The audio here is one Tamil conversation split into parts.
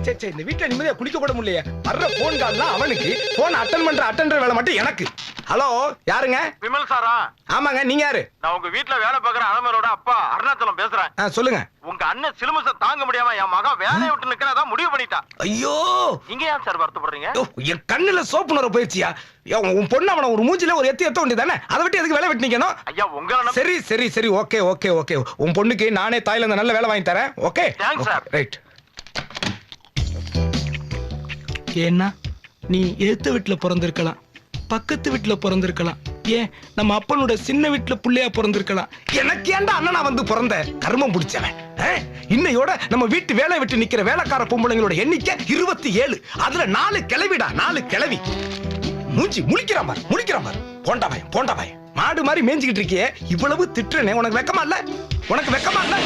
இந்த வீட்டுல நிம்மதியா குளிக்க கூட முடியலையே. வர்ற போன் கால்லாம் அவனுக்கு, போன் அட்டன் பண்ற அட்டெண்டர் வேலை மட்டும் எனக்கு. ஹலோ, யாருங்க? விமல் சாரா? ஆமாங்க, நீங்க யாரு? நான் உங்க வீட்டுல வேலை பார்க்குற அலமரோட அப்பா அருணாச்சலம் பேசுறேன். சொல்லுங்க. உங்க அண்ணன் சிலுமச தாங்க முடியாம என் மகன் வேலையை விட்டு நிக்கிறதா முடிவு பண்ணிட்டா. ஐயோ, நீங்க ஏன் சார் வருத்தப்படுறீங்க? என் கண்ணுல சோப்பு நுர போயிடுச்சியா? உன் பொண்ணு அவன ஒரு மூஞ்சில ஒரு எத்த வேண்டியதானே? அதை விட்டு எதுக்கு வேலை விட்டு நிக்கணும்? ஐயா உங்க சரி சரி சரி, ஓகே ஓகே ஓகே. உன் பொண்ணுக்கு நானே தாய்லாந்து நல்ல வேலை வாங்கி தரேன். Okay thanks sir. ரைட். ஏன்னா நீ எதிர்த்த வீட்டுல பிறந்திருக்கலாம், பக்கத்து வீட்டுல பிறந்திருக்கலாம், ஏன் நம்ம அப்பனோட சின்ன வீட்டுல புள்ளையா பிறந்திருக்கலாம். எனக்கு ஏன்டா அண்ணனா வந்து பிறந்த கர்மம் பிடிச்சவன். இன்னையோட நம்ம வீட்டு வேலை விட்டு நிக்கிற வேலைக்கார பொம்பளைங்களோட எண்ணிக்கை 27. அதுல 4 கிளவிடா, 4 கிளவி. மூஞ்சி முழிக்கிறான் பாரு. போண்டா பையன் மாடு மாதிரி மேய்ஞ்சிக்கிட்டு இருக்கியே, இவ்வளவு திட்டுறனே, உனக்கு வெக்கமா இல்ல? உனக்கு வெக்கமா இல்ல?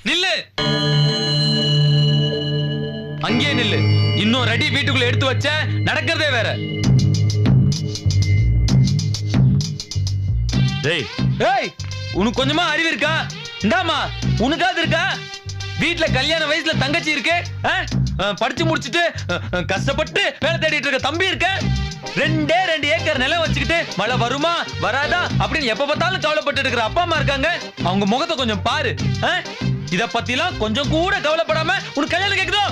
நில்லு, அங்கே நில்லு. இன்னும் ரெடி வீட்டுக்குள்ள எடுத்து வச்ச நடக்கிறதே வேற. டேய் ஏய், உனக்கு கொஞ்சமா அறிவு இருக்கா? இந்தாமா, உனக்காவது இருக்கா? வீட்டுல கல்யாண வயசுல தங்கச்சி இருக்கு, படிச்சு முடிச்சிட்டு கஷ்டப்பட்டு வேலை தேடிட்டு இருக்க தம்பி இருக்க, 2 ஏக்கர் நிலம் வச்சுக்கிட்டு மழை வருமா வராதா அப்படின்னு எப்ப பார்த்தாலும் கவலைப்பட்டு இருக்கிற அப்பா அம்மா இருக்காங்க. அவங்க முகத்தை கொஞ்சம் பாரு. இத பத்திலாம் கொஞ்சம் கூட கவலைப்படாம உனக்கு கல்யாணம் கேக்குதோ?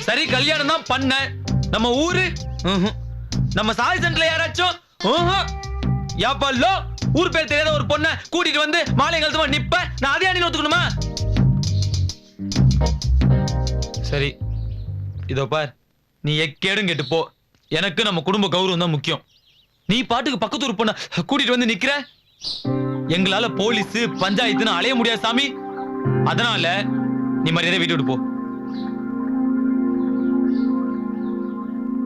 சரி, கல்யாணம் தான் பண்ண. நம்ம ஊரு நம்ம சாதி சென்டர்ல யாராச்சும் யாப்பல்லோ ஊர் பேர் தெரியாத ஒரு பொண்ணை கூட்டிட்டு வந்து மாலை கழுத்துமா நிப்ப, நான் அதே அணி ஒத்துக்கணுமா? சரி, இதோ பார், நீ எக்கேடும் கேட்டு போ. எனக்கு நம்ம குடும்ப கௌரவம் தான் முக்கியம். நீ பாட்டுக்கு பக்கத்து ஊர் பொண்ணை கூட்டிட்டு வந்து நிக்கிற. எங்களால போலீஸ் பஞ்சாயத்துன்னு அலைய முடியாது சாமி. அதனால நீ மரியாதை வீட்டு விட்டு போ.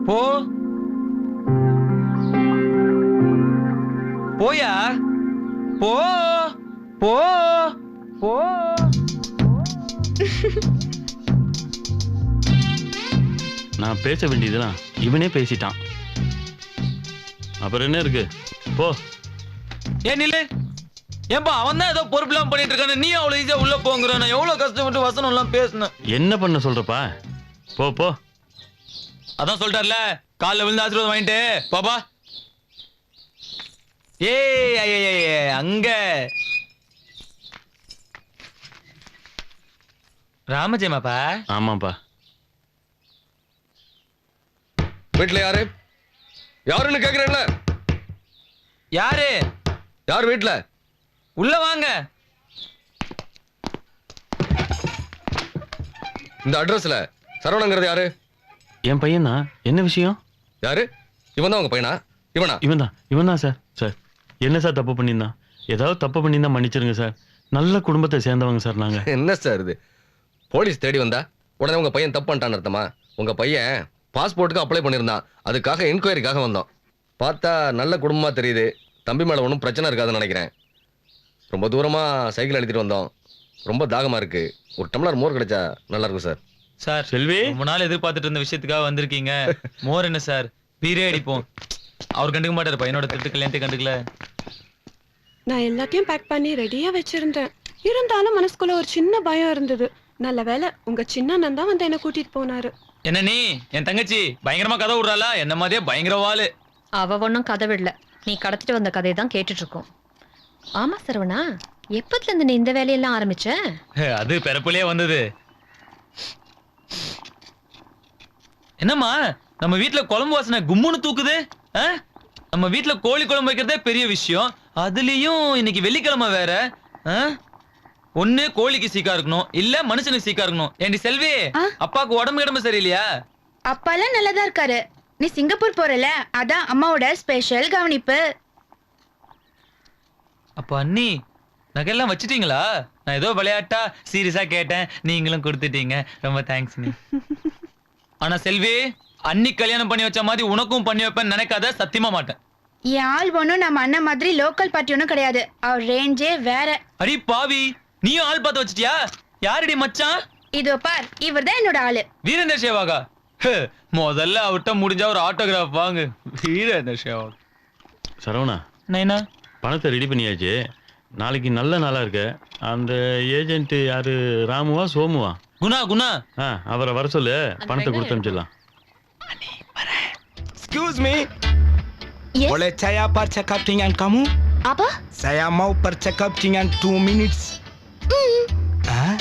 போ போயா, போ போ போ. நான் பேச வேண்டியதுதான் இவனே பேசிட்டான், அப்புறம் என்ன இருக்கு? போ. ஏன் நில்லு. ஏன்பா, அவன் தான் ஏதோ பொறுப்புலாம் பண்ணிட்டு இருக்கானே, நீ அவ்வளவு ஈஸியா உள்ள போங்கிற? நான் எவ்வளவு கஷ்டப்பட்டு வசனம் எல்லாம் பேசினேன். என்ன பண்ண சொல்றப்பா? போ போ. அதான் சொல்லிட்டார்ல, காலைல விழுந்து ஆசீர்வாதம் வாங்கிட்டு பாப்பா. ஏய் அங்க ராமஜெயமாப்பா. ஆமாப்பா. வீட்டுல யாரு? யாருன்னு கேக்குறேன்ல. யாரு? யார் வீட்டுல? உள்ள வாங்க. இந்த அட்ரஸ்ல சரவணங்கிறது யாரு? என் பையனா? என்ன விஷயம்? யாரு? இவன் தான் உங்க பையனா? இவனா? இவன் தான் சார். சார் என்ன சார் தப்பு பண்ணியிருந்தான்? ஏதாவது தப்பு பண்ணியிருந்தா மன்னிச்சிருங்க சார். நல்ல குடும்பத்தை சேர்ந்தவங்க சார் நாங்க. என்ன சார் இது? போலீஸ் தேடி வந்தா உடனே உங்க பையன் தப்பு பண்ணிட்டான்னு அர்த்தமா? உங்க பையன் பாஸ்போர்ட்டுக்கு அப்ளை பண்ணியிருந்தான், அதுக்காக என்கொயரிக்காக வந்தோம். பார்த்தா நல்ல குடும்பமா தெரியுது. தம்பி மேல ஒன்றும் பிரச்சனை இருக்காதுன்னு நினைக்கிறேன். ரொம்ப தூரமா சைக்கிள் எடுத்துட்டு வந்தோம், ரொம்ப தாகமா இருக்கு. ஒரு டம்ளர் மோர் கிடைச்சா நல்லா இருக்கும் சார். சார், செல்வி, ரொம்ப நாள் எதிர்பார்த்துட்டு இருந்த விஷயத்துக்காக வந்திருக்கீங்க. மோர் என்ன சார், பீரே அடிப்போம். அவர் கண்டுக்க மாட்டாரு, பையனோட திட்டு கல்யாணத்தை கண்டுக்கல. நான் எல்லாத்தையும் பேக் பண்ணி ரெடியா வச்சிருந்தேன். இருந்தாலும் மனசுக்குள்ள ஒரு சின்ன பயம் இருந்தது. நல்ல வேலை உங்க சின்ன அண்ணன் தான் வந்து என்ன கூட்டிட்டு போனாரு. என்ன நீ என் தங்கச்சி பயங்கரமா கதை விடுறாளா? என்ன மாதிரியே பயங்கர வாளு. அவ ஒன்னும் கதை விடல, நீ கடத்திட்டு வந்த கதையை தான் கேட்டுட்டு இருக்கோம். ஆமா சரவணா, எப்பத்துல இருந்து நீ இந்த வேலையெல்லாம் ஆரம்பிச்ச? அது பிறப்புலயே வந்தது. என்னம்மா, நம்ம வீட்டுல குழம்பு வாசனை கும்முன்னு தூக்குது. நம்ம வீட்டுல கோழி குழம்பு வைக்கிறதே பெரிய விஷயம், அதுலயும் இன்னைக்கு வெள்ளிக்கிழமை வேற. ஒண்ணு கோழிக்கு சீக்கா இருக்கணும், இல்ல மனுஷனுக்கு சீக்கா இருக்கணும். ஏண்டி செல்வி, அப்பாக்கு உடம்பு சரியில்லையா? அப்பாலாம் நல்லதா இருக்காரு. நீ சிங்கப்பூர் போறல, அதான் அம்மாவோட ஸ்பெஷல் கவனிப்பு. அப்ப அண்ணி நகையெல்லாம் வச்சிட்டீங்களா? நான் ஏதோ விளையாட்டா சீரியஸா கேட்டேன், நீங்களும் கொடுத்துட்டீங்க. ரொம்ப தேங்க்ஸ் நீ. ஆனா செல்வி, அண்ணி கல்யாணம் பண்ணி வச்ச மாதிரி உனக்கும் பண்ணி வைப்பேன்னு நினைக்காத, சத்தியமா மாட்டேன். என் ஆள் ஒண்ணும் நம்ம அண்ணன் மாதிரி லோக்கல் பார்ட்டி ஒன்னும் கிடையாது. அவர் ரேஞ்சே வேற. அடி பாவி, நீயும் ஆள் பார்த்து வச்சிட்டியா? யாரடி மச்சான்? இதோ பார், இவர் தான் என்னோட ஆளு. வீரேந்தர் சேவாகா? முதல்ல அவர்கிட்ட முடிஞ்சா ஒரு ஆட்டோகிராஃப் வாங்கு. வீரேந்தர் சேவாக். சரவணா, நைனா பணத்தை ரெடி பண்ணியாச்சு. நாளைக்கு நல்ல நாளா இருக்கு. அந்த ஏஜென்ட் யாரு, ராமுவா சோமுவா? குணா குணா அவரை வர சொல்லு, பணத்தை கொடுத்து அனுப்பிச்சிடலாம். Excuse me. Yes. Boleh saya percakap dengan kamu? Apa? Saya mau percakap dengan 2 minutes. Hah?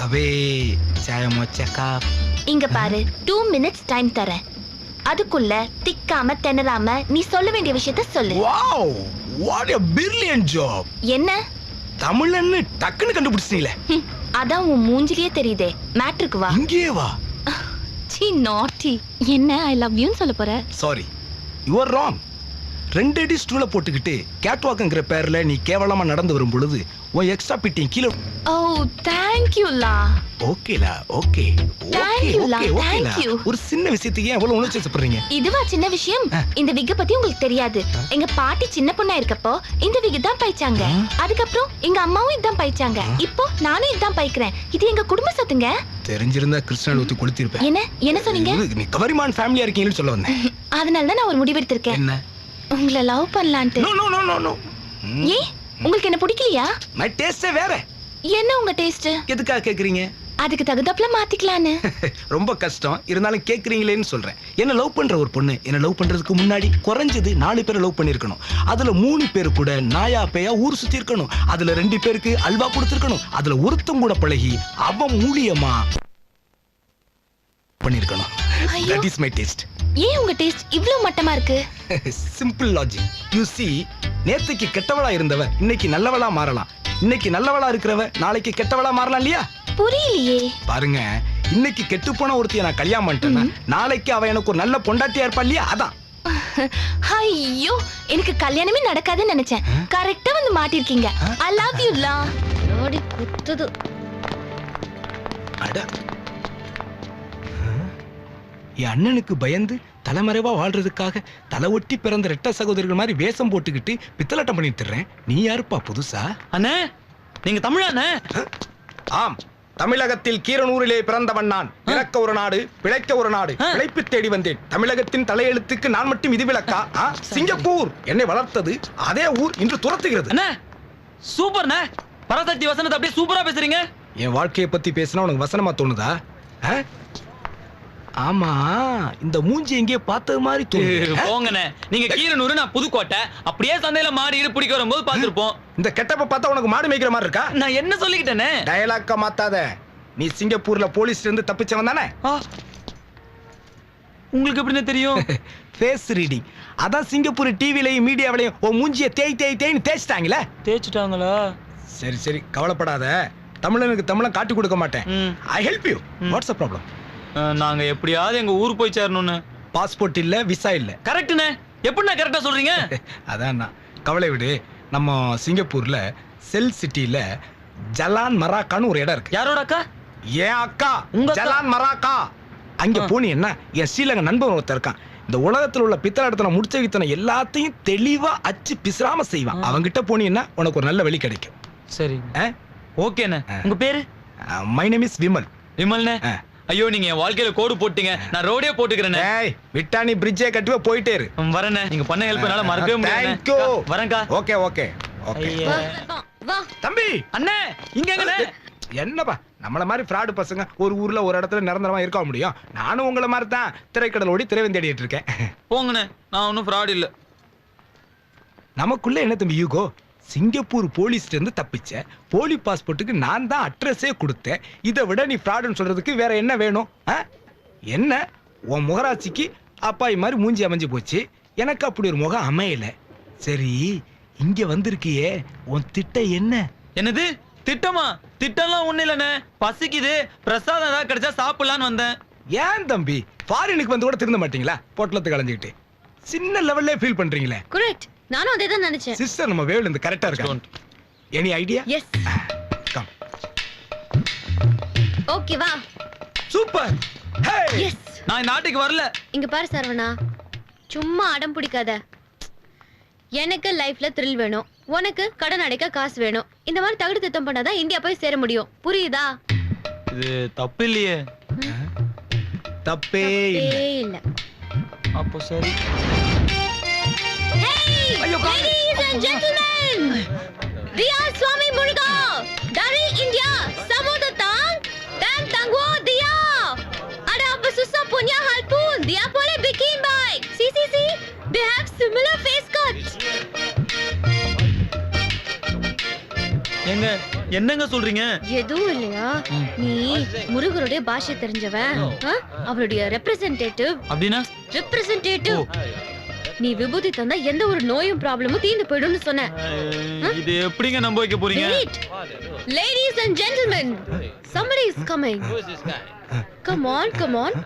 Abe, saya mau cakap. இங்க பாரு 2 minutes டைம் தரேன். அதுக்குள்ள திக்காம திணறாம நீ சொல்ல வேண்டிய விஷயத்த சொல்லு. Wow, what a brilliant job. என்ன? தமிழன்னு டக்குன்னு கண்டுபிடிச்சீங்களே. அதான் உன் மூஞ்சிலேயே தெரியுதே. மேட்ருக்கு வா. இங்கே வா. சீ நாட்டி. என்ன ஐ லவ் யூன்னு சொல்ல போற? Sorry, you are wrong. 2 அடி ஸ்டூல போட்டுக்கிட்டு கேட் வாக்குங்கிற பேர்ல நீ கேவலமா நடந்து வரும் பொழுது உன் எக்ஸ்ட்ரா பிட்டிங் கீழே. ஓ தேங்க் யூ லா. ஓகேலா, okay Thank you, La. Thank you. ஒரு சின்ன விஷயத்துக்கு ஏன் எவ்வளவு உணர்ச்சி வசப்படுறீங்க? இதுவா சின்ன விஷயம்? இந்த விக்க பத்தி உங்களுக்கு தெரியாது. எங்க பாட்டி சின்ன பொண்ணா இருக்கப்போ இந்த விக்கு தான் பைச்சாங்க. அதுக்கப்புறம் எங்க அம்மாவும் இதான் பைச்சாங்க. இப்போ நானும் இதான் பைக்கிறேன். இது எங்க குடும்ப சொத்துங்க. தெரிஞ்சிருந்தா கிருஷ்ணன் ஊத்தி கொளுத்திருப்பேன். என்ன சொன்னீங்க? நீ கவரிமான் ஃபேமிலியா இருக்கீங்கன்னு சொல்ல வந்தேன். அதனால தான் நான் ஒரு முடிவெடுத்திருக்கேன். என்ன? உங்களை லவ் பண்ணலான்ட்டு. No no no no no. ஏன் உங்களுக்கு என்ன பிடிக்கலையா? மை டேஸ்டே வேற. என்ன உங்க டேஸ்ட்? எதுக்காக கேக்குறீங்க? அதுக்கு தகுந்தாப்புல மாத்திக்கலான்னு. ரொம்ப கஷ்டம், இருந்தாலும் கேக்குறீங்களேன்னு சொல்றேன். என்ன லவ் பண்ற ஒரு பொண்ணு என்ன லவ் பண்றதுக்கு முன்னாடி குறைஞ்சது 4 பேரை லவ் பண்ணிருக்கணும். அதுல 3 பேர் கூட நாயா பேயா ஊர் சுத்தி இருக்கணும். அதுல 2 பேருக்கு அல்வா கொடுத்திருக்கணும். அதுல ஒருத்தம் கூட பழகி அவன் மூலியமா பண்ணிருக்கணும். ஐயோ. That is my taste. ஏன் உங்க டேஸ்ட் இவ்ளோ மட்டமா இருக்கு? Simple logic. யூ see, நேத்துக்கு கெட்டவளா இருந்தவ இன்னைக்கு நல்லவளா மாறலாம். இன்னைக்கு நல்லவளா இருக்கிறவ நாளைக்கு கெட்டவளா மாறலாம் இல்லையா? புரியலையே. பாருங்க, இன்னைக்கு கெட்டு போன ஒருத்திய நான் கல்யாணம் பண்ணிட்டேன்னா நாளைக்கு அவ எனக்கு ஒரு நல்ல பொண்டாட்டியா இருப்பா இல்லையா? அதான். ஐயோ எனக்கு கல்யாணமே நடக்காதுன்னு நினைச்சேன். கரெக்டா வந்து மாட்டிருக்கீங்க. ஐ லவ் யூ லா. ஓடி குத்துது. அட, என் அண்ணனுக்கு பயந்து தலைமறைவா வாழ்றதுக்காக தலை ஒட்டி பிறந்த ரெட்ட சகோதரிகள் மாதிரி வேஷம் போட்டுக்கிட்டு பித்தலாட்டம் பண்ணிட்டு இருக்கேன். நீ யாருப்பா புதுசா? அண்ணே நீங்க தமிழாண்ணே? ஆம், தமிழகத்தில் கீரனூரிலே பிறந்தவன் நான். பிறக்க ஒரு நாடு, பிழைக்க ஒரு நாடு. பிழைப்பு தேடி வந்தேன். தமிழகத்தின் தலையெழுத்துக்கு நான் மட்டும் இது விளக்கா? சிங்கப்பூர் என்னை வளர்த்தது. அதே ஊர் இன்று துரத்துகிறது. அண்ணே சூப்பர்ண்ணே, பராசக்தி வசனத்தை அப்படியே சூப்பரா பேசுறீங்க. என் வாழ்க்கையை பத்தி பேசினா உனக்கு வசனமா தோணுதா? ஆமா, இந்த மூஞ்சி எங்கேயோ பார்த்தது மாதிரி தோணுது. போங்கண்ணே, நீங்க கீரனூரு, நான் புதுக்கோட்டை. அப்படியே சந்தையில மாடு ஈடு பிடிக்க வரும்போது பாத்துருப்போம். இந்த கெட்டப்ப பார்த்தா உனக்கு மாடு மேய்க்கிற மாதிரி இருக்கா? நான் என்ன சொல்லிக்கிட்டேனே? டயலாக்க மாத்தாத. நீ சிங்கப்பூர்ல போலீஸ்ல இருந்து தப்பிச்சவன் தானே? உங்களுக்கு எப்படின்னு தெரியும்? Face reading. அதான் சிங்கப்பூர் டிவிலையும் மீடியாவிலையும் உன் மூஞ்சியை தேய்ன்னு தேய்ச்சிட்டாங்களே. தேய்ச்சிட்டாங்களா? சரி சரி, கவலைப்படாத. தமிழனுக்கு தமிழன் காட்டி கொடுக்க மாட்டேன். I help you. What's the problem? நாங்க எப்படியாவது எங்க ஊர் போய் சேரணும்னு. பாஸ்போர்ட் இல்ல, விசா இல்ல. கரெக்ட்ண்ணே. எப்படிண்ணா கரெக்டா சொல்றீங்க? அதான் கவலை விடு. நம்ம சிங்கப்பூர்ல செல் சிட்டில ஜலான் மராக்கான்னு ஒரு இடம் இருக்கு. யாரோட அக்கா? ஏன் அக்கா, உங்க அக்கா? ஜலான் மராக்கா. அங்க போனீங்கன்னா என் ஸ்ரீலங்கா நண்பன் ஒருத்தர் இருக்கான். இந்த உலகத்துல உள்ள பித்தளை முடிச்ச வித்தனை எல்லாத்தையும் தெளிவா அச்சு பிசுறாம செய்வான். அவங்கிட்ட போனீங்கன்னா உனக்கு ஒரு நல்ல வழி கிடைக்கும். சரி ஓகேண்ணே. உங்க பேரு? My name is Vimal. விமல்ண்ணே. ஐயோ நீங்க என் வாழ்க்கையில கோடு போட்டீங்க. நான் ரோடே போட்டுக்கிறேன். ஏய், விட்டா நீ பிரிட்ஜே கட்டுவே போயிட்டே இரு. வரேண்ணே. நீங்க பண்ண ஹெல்ப் என்னால மறக்கவே முடியாது. Thank you. வரேன்க்கா. Okay okay okay. வா. தம்பி, அண்ணே இங்க எங்கண்ணே? என்னப்பா, நம்மள மாதிரி ஃப்ராடு பசங்க ஒரு ஊர்ல ஒரு இடத்துல நிரந்தரமா இருக்க முடியும்? நானும் உங்களை மாதிரி தான் திரைக்கடல் ஓடி திரைவன் தேடிட்டு இருக்கேன். போங்கண்ணே, நான் ஒன்றும் ஃப்ராட் இல்ல. நமக்குள்ள என்ன தம்பி யூகோ? சிங்கப்பூர் போலீஸ்ல இருந்து தப்பிச்ச. போலி பாஸ்போர்ட்டுக்கு நான் தான் அட்ரஸே கொடுத்தேன். இதை விட நீ ஃப்ராடுன்னு சொல்றதுக்கு வேற என்ன வேணும்? என்ன, உன் முகராட்சிக்கு அப்பாய் மாதிரி மூஞ்சி அமைஞ்சு போச்சு. எனக்கு அப்படி ஒரு முகம் அமையல. சரி, இங்க வந்திருக்கியே, உன் திட்டம் என்ன? என்னது திட்டமா? திட்டம்லாம் ஒண்ணு இல்லண்ணே. பசிக்குது, பிரசாதம் ஏதாவது கிடைச்சா சாப்பிடலான்னு வந்தேன். ஏன் தம்பி, ஃபாரினுக்கு வந்து கூட திருந்த மாட்டீங்களா? பொட்டலத்தை கலைஞ்சுக்கிட்டு சின்ன லெவல்ல ஃபீல் பண்றீங்களே. கரெக்ட், நானும் அதே தான் நினைச்சேன். சிஸ்டர், நம்ம வேவ்ல இருந்து கரெக்டா இருக்கா? Any idea? Yes. Come. Okay வா. சூப்பர். Hey, yes. நான் இந்த நாட்டுக்கு வரல. இங்க பாரு சரவணா, சும்மா அடம் பிடிக்காத. எனக்கு லைஃப்ல த்ரில் வேணும், உனக்கு கடன் அடைக்க காசு வேணும். இந்த மாதிரி தகுதி திட்டம் பண்ணாதான் இந்தியா போய் சேர முடியும். புரியுதா? இது தப்பு இல்லையே. தப்பே இல்ல. இல்ல. அப்போ சரி. Hey, ladies and gentlemen, Dia Swami Muruga, dari India, Samodatang, dan Tangguh Dia. Ada apa susah punya hal pun, dia boleh bikin baik. See, they have similar face cuts. எங்க என்னங்க சொல்றீங்க? எதுவும் இல்லையா? நீ முருகருடைய பாஷை தெரிஞ்சவன், அவருடைய ரெப்ரசன்டேட்டிவ். அப்படின்னா ரெப்ரசன்டேட்டிவ். நீ விபூதி தந்தா எந்த ஒரு நோயும் ப்ராப்ளமும் தீர்ந்து போயிடும்னு சொன்ன. இது எப்படிங்க நம்ப வைக்க போறீங்க? Wait. Ladies and gentlemen, somebody is coming. Come on,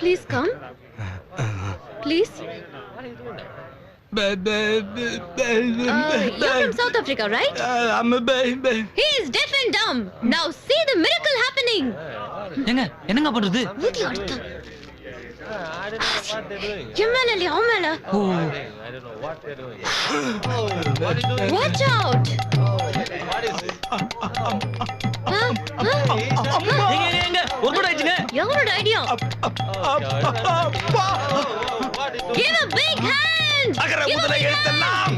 please come. Please. You're from South Africa, right? I'm a baby. He is deaf and dumb. Now see the miracle happening. ஏங்க என்னங்க பண்றது? ஊதி அடுத்து. எம்மேல அவமேல. Watch out. எங்க ஒரு கூட ஆயிடுச்சுங்க. யாரோட idea? Give a big hand. அகர முதல எழுத்தெல்லாம்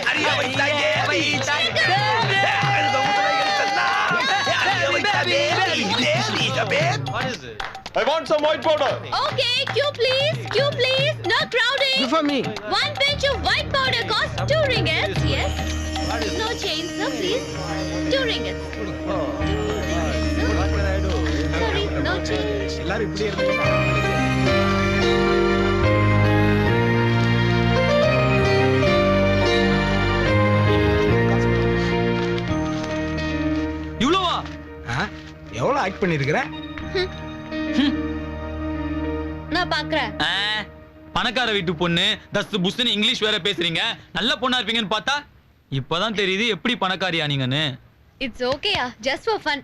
அறிய வைத்தாயே வைத்தாயே. அகர முதல எழுத்தெல்லாம் அறிய வைத்தாயே வைத்தாயே. I want some white powder. Okay, queue please. No crowding. For me. One pinch of white powder costs 2 ringgits. Yes. No change, sir, please. 2 ringgits. Sorry, no change. எல்லாரும் இப்படி இருக்கு. இவ்வளவா? எவ்வளவு ஆக்ட் பண்ணிருக்கிறேன்? நான் பாக்குறேன். பணக்கார வீட்டு பொண்ணு தஸ் புஸ்னு இங்கிலீஷ் வேற பேசுறீங்க. நல்ல பொண்ணா இருப்பீங்கன்னு பார்த்தா இப்பதான் தெரியுது எப்படி பணக்காரியா நீங்கன்னு. It's okay, just for fun.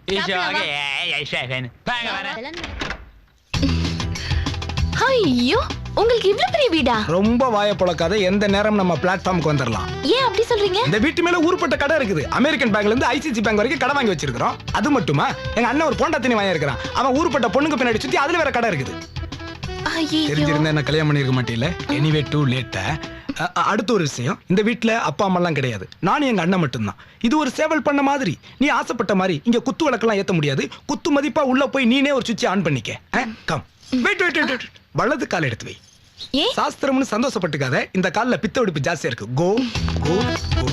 ஐயோ, உங்களுக்கு இவ்ளோ பெரிய வீடா? ரொம்ப வாய பொளக்காத, எந்த நேரம் நம்ம பிளாட்ஃபார்முக்கு வந்துடலாம். ஏன் அப்படி சொல்றீங்க? இந்த வீட்டு மேல ஊர்பட்ட கடை இருக்குது. அமெரிக்கன் பேங்க்ல இருந்து ஐசிசி பேங்க் வரைக்கும் கடை வாங்கி வச்சிருக்கோம். அது மட்டுமா, எங்க அண்ணன் ஒரு போண்டா தண்ணி வாங்கி இருக்கிறான். அவன் ஊர்பட்ட பொண்ணுங்க பின்னாடி சுத்தி அதுல வேற கடை இருக்குது. ஐயோ, தெரிஞ்சிருந்தா என்ன கல்யாணம் பண்ணிருக்க மாட்டீல. Anyway too late. அடுத்த ஒரு விஷயம், இந்த வீட்டுல அப்பா அம்மா எல்லாம் கிடையாது. நானும் எங்க அண்ணன் மட்டும்தான். இது ஒரு சேவல் பண்ண மாதிரி. நீ ஆசைப்பட்ட மாதிரி இங்க குத்து விளக்கெல்லாம் ஏத்த முடியாது. குத்து மதிப்பா உள்ள போய் நீனே ஒரு சுவிட்ச் ஆன் பண்ணிக்க. கம் வெயிட் வலது கால் எடுத்து வை. ஏன்? சாஸ்திரம்னு சந்தோஷப்பட்டுக்காத. இந்த கால்ல பித்த வெடிப்பு ஜாஸ்தியா இருக்கு. கோ கோ கோ.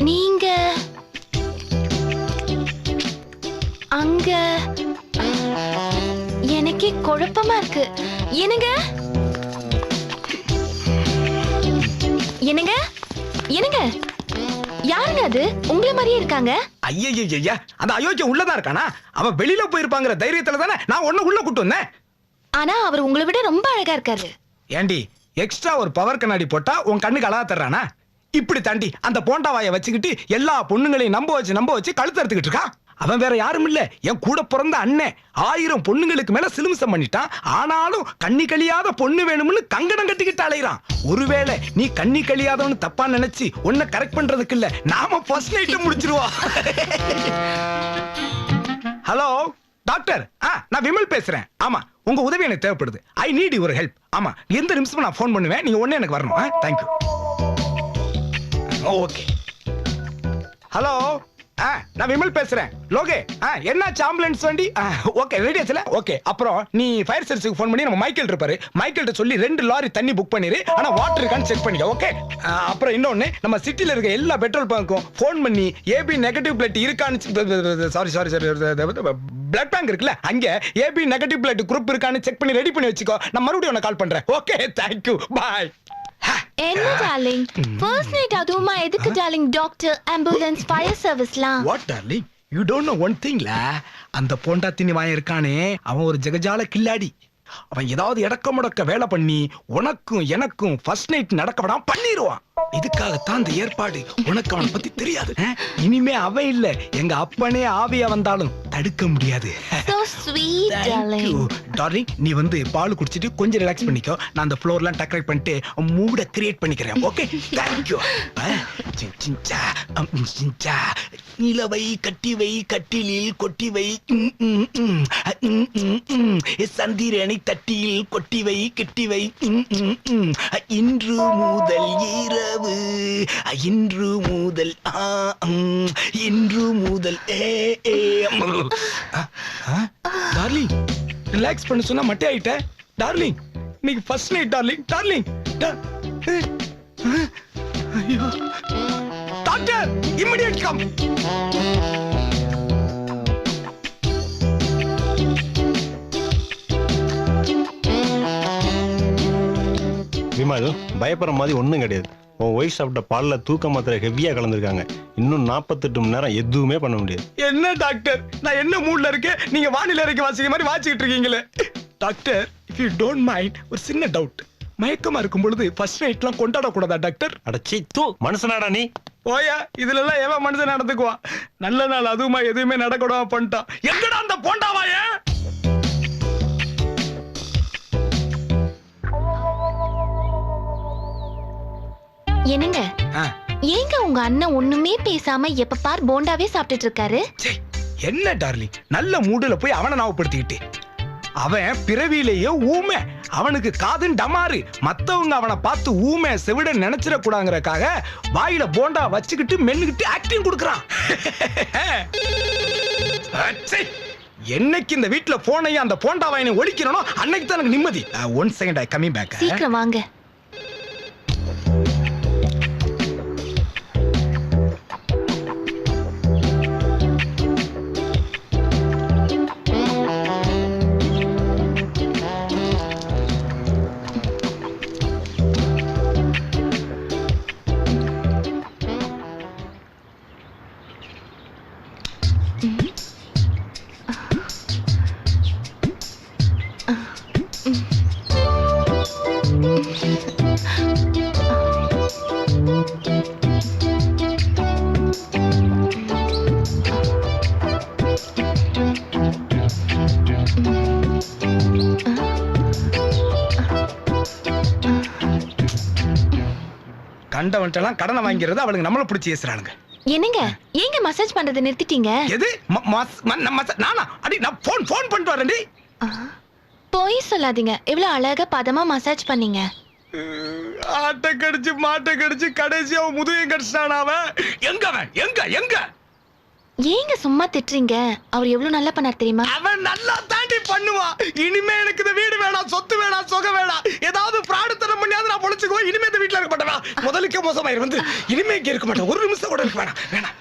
நீங்க அங்க எனக்கே குழப்பமா இருக்கு. என்னங்க என்னங்க என்னங்க யாருங்க அது? உங்களை மாதிரியே இருக்காங்க. ஐயா, அந்த அயோக்கியம் உள்ளதா இருக்கானா? அவன் வெளியில போயிருப்பாங்கிற தைரியத்துல தானே நான் ஒண்ணு உள்ள கூட்டு வந்தேன். ஆனா அவர் உங்களை விட ரொம்ப அழகா இருக்காரு. ஏண்டி, எக்ஸ்ட்ரா ஒரு பவர் கண்ணாடி போட்டா உன் கண்ணுக்கு அழகா தர்றானா? இப்படி தாண்டி அந்த போண்டா வாயை வச்சுக்கிட்டு எல்லா பொண்ணுங்களையும் நம்ப வச்சு கழுத்து அறுத்துக்கிட்டு இருக்கான். அவன் வேற யாரும் இல்ல, என் கூட பிறந்த அண்ணன். 1000 பொண்ணுங்களுக்கு மேல சிலுமிசம் பண்ணிட்டான். ஆனாலும் கண்ணி கழியாத பொண்ணு வேணும்னு கங்கணம் கட்டிக்கிட்டு அலைறான். ஒருவேளை நீ கண்ணி கழியாதவனு தப்பா நினைச்சு உன்னை கரெக்ட் பண்றதுக்கு இல்ல, நாம ஃபர்ஸ்ட் நைட் முடிச்சிருவா. ஹலோ டாக்டர், நான் விமல் பேசுறேன். ஆமா, உங்க உதவி எனக்கு தேவைப்படுது. I need your help. ஆமா, எந்த நிமிஷமும் நான் ஃபோன் பண்ணுவேன். நீங்க உடனே எனக்கு வரணும். தேங்க்யூ. ஓகே. ஹலோ, நான் விமல் பேசுறேன். லோகே, என்னாச்சு ஆம்புலன்ஸ் வண்டி? ஓகே, ரெடி ஆச்சுல? ஓகே. அப்புறம் நீ ஃபயர் சர்வீஸ்க்கு ஃபோன் பண்ணி நம்ம மைக்கேல் இருப்பாரு, மைக்கேல்ட்ட சொல்லி 2 லாரி தண்ணி புக் பண்ணிரு. ஆனா வாட்டர் இருக்கான்னு செக் பண்ணிக்க. ஓகே. அப்புறம் இன்னொன்னு, நம்ம சிட்டில இருக்க எல்லா பெட்ரோல் பங்க்கும் ஃபோன் பண்ணி ஏபி நெகட்டிவ் பிளட் இருக்கான்னு, சாரி பிளட் பேங்க் இருக்குல்ல, அங்க ஏபி நெகட்டிவ் பிளட் குரூப் இருக்கான்னு செக் பண்ணி ரெடி பண்ணி வச்சுக்கோ. நான் மறுபடியும் உன்னை கால் பண்றேன். Okay, thank you, bye. என்ன டார்லிங், ஃபர்ஸ்ட் நைட் அதுவுமா? எதுக்கு டார்லிங் டாக்டர், ஆம்புலன்ஸ், ஃபயர் சர்வீஸ்லாம்? What darling, you don't know one திங்ல. அந்த போண்டா தினி வாயன் இருக்கானே, அவன் ஒரு ஜெகஜால கில்லாடி. அவன் ஏதாவது இடக்க முடக்க வேலை பண்ணி உனக்கும் எனக்கும் ஃபர்ஸ்ட் நைட் நடக்க விடாம பண்ணிடுவான். இதுக்காகத்தான் இந்த ஏற்பாடு. உனக்கு அவனை பத்தி தெரியாது. இனிமே அவன் இல்ல, எங்க அப்பனே ஆவியா வந்தாலும் தடுக்க முடியாது. So sweet, darling. டார்லிங், நீ வந்து பால் குடிச்சிட்டு கொஞ்சம் ரிலாக்ஸ் பண்ணிக்கோ. நான் அந்த ஃப்ளோர்லாம் டெக்கரேட் பண்ணிட்டு மூட கிரியேட் பண்ணிக்கிறேன். Okay, thank you. நிலவை கட்டிவை கட்டிலில் கொட்டிவை சந்திரனை தட்டியில் கொட்டிவை கிட்டிவை இன்று முதல் இரவு இன்று முதல் இன்று முதல் டார்லிங் ரிலாக்ஸ் பண்ண சொன்னா மட்டே ஆயிட்ட டார்லிங் இன்னைக்கு ஃபர்ஸ்ட் நைட் டார்லிங் டார்லிங் ஐயோ டாக்டர் இமிடியேட் கம் விமல் பயப்படுற மாதிரி ஒன்றும் கிடையாது. உன் ஒய்ஃப் சாப்பிட்ட பாலில் தூக்க மாத்திரை ஹெவியாக கலந்துருக்காங்க. இன்னும் 48 மணி நேரம் எதுவுமே பண்ண முடியாது. என்ன டாக்டர் நான் என்ன மூட்ல இருக்கேன் நீங்க வானிலை அறிக்கை வாசிக்க மாதிரி வாசிக்கிட்டு இருக்கீங்களே doctor if you don't mind ஒரு சின்ன டவுட் மயக்கமா இருக்கும் பொழுது ஃபர்ஸ்ட் நைட்லாம் கொண்டாடக்கூடாதா டாக்டர் அடச்சி தூ மனுஷனாடா நீ. ஓயா இதுல எல்லாம் எவன் மனுஷன் நடந்துக்குவான் நல்ல நாள் அதுவுமா எதுவுமே நடக்கூடாம பண்ணிட்டான் எங்கடா அந்த போண்டாவாய என்னங்க ஏங்க உங்க அண்ணன் ஒண்ணுமே பேசாம எப்ப பார் போண்டாவே சாப்பிட்டுட்டு இருக்காரு? என்ன டார்லிங் நல்ல மூடுல போய் அவனை ஞாபகப்படுத்திக்கிட்டு அவன் பிறவியிலேயே ஊமை அவனுக்கு காதுன்னு டமாரு மத்தவங்க அவனை பார்த்து ஊமை செவிட நினைச்சிட கூடாங்கிறக்காக வாயில போண்டா வச்சுக்கிட்டு மென்னுக்கிட்டு ஆக்டிங் கொடுக்கறான். என்னைக்கு இந்த வீட்டுல போனையும் அந்த போண்டா வாயினை ஒழிக்கிறனோ அன்னைக்கு தான் எனக்கு நிம்மதி. 1 செகண்ட் ஐ கமிங் பேக். சீக்கிரம் வாங்க. கண்டவன்ட்டெல்லாம் கடனை வாங்கிறது அவளுக்கு நம்மள பிடிச்சி ஏசுறானுங்க. என்னங்க ஏங்க மசாஜ் பண்றதை நிறுத்திட்டீங்க? எது நானா அடி நான் போன் பண்ணிட்டு வரேன்டி. போய் சொல்லாதீங்க எவ்வளவு அழகா பதமா மசாஜ் பண்ணீங்க. ஆட்டை கடிச்சு மாட்டை கடிச்சு கடைசி அவன் முதுகையும் கடிச்சிட்டான். அவன் எங்க அவன் எங்க ஏங்க சும்மா திட்டுறீங்க? அவர் எவ்வளவு நல்லா பண்ணார் தெரியுமா? அவன் நல்லா தாண்டி பண்ணுவான். இனிமே எனக்கு இந்த வீடு வேணாம் சொத்து வேணாம் சொகம் வேணாம் ஏதாவது பிராடுத்தனம் பண்ணியாவது நான் பொழைச்சுக்குவேன். இனிமே இந்த வீட்டுல இருக்க மாட்டேன் முதலுக்கே மோசமாயிரு வந்து இனிமே இங்க இருக்க மாட்டேன் ஒரு நிமிஷம் கூட இருக்க வேணாம்.